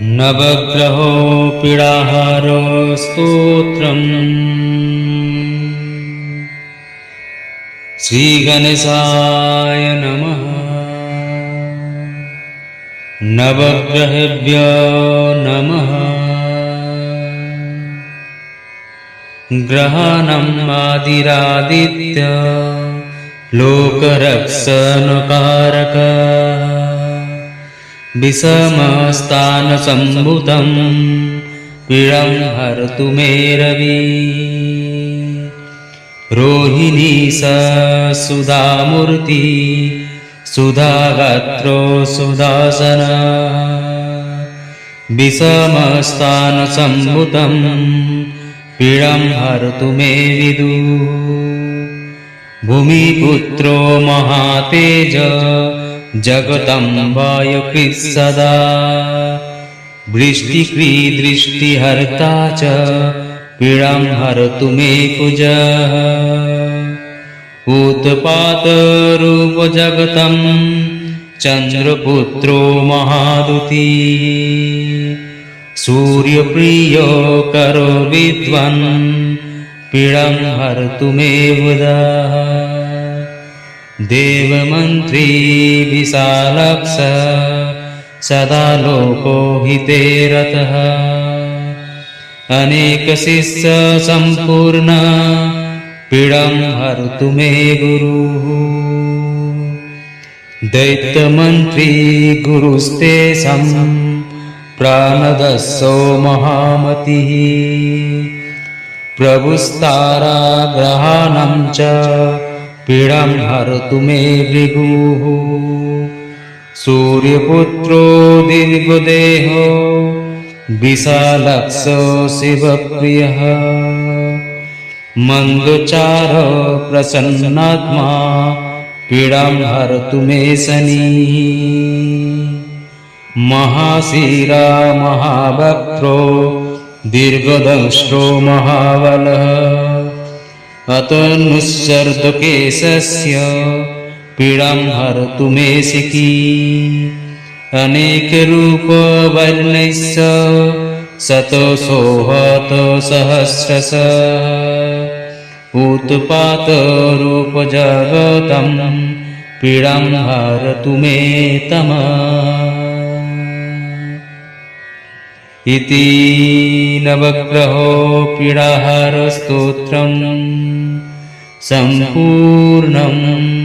नवग्रहो पीडाहारो स्तोत्रम्। श्रीगणेशाय नमः। नवग्रहेभ्यो नमः। ग्रहाणम् आदिरादित्य लोकरक्षणकारक विषमस्थानसम्भूतं पीडं हरतु मे रवि। रोहिणी सुधामूर्ति सुधागात्रो सुदासन विषमस्थानसम्भूतं पीडं हरतु मे विदु। भूमिपुत्रो महातेज जगदम्बायकृत् सदा वृष्टिकृदृष्टिहर्ता च पीडं हरतु मे कुजः। उत्पातरूपजगतं चन्द्रपुत्रो महादुती सूर्यप्रियो करो विद्वान् पीडं हरतु मे बुधः। देवमन्त्री विशालक्ष सदा लोको हिते रतः अनेकशिष्य सम्पूर्ण पीडं हरतु मे गुरुः। दैत्यमन्त्री गुरुस्तेषां प्राणदस्सो महामतिः प्रभुस्ताराग्रहाणां च पीडं हरतु मे भृगुः। सूर्यपुत्रो दीर्घदेहो विशालक्षो शिवप्रियः मन्दचारो प्रसन्नात्मा पीडं हरतु मे शनिः। महाशिरा महावक्त्रो दीर्घदंष्ट्रो महाबलः अतनुश्चर्दकेशस्य पीडं हरतु मे शिखी। अनेकरूपवर्णैश्च शतसोऽहतसहस्रशः उत्पातरूपजगतं पीडं हरतु मे तमः। इति नवग्रहो पीडाहार स्तोत्रम् सम्पूर्णम्।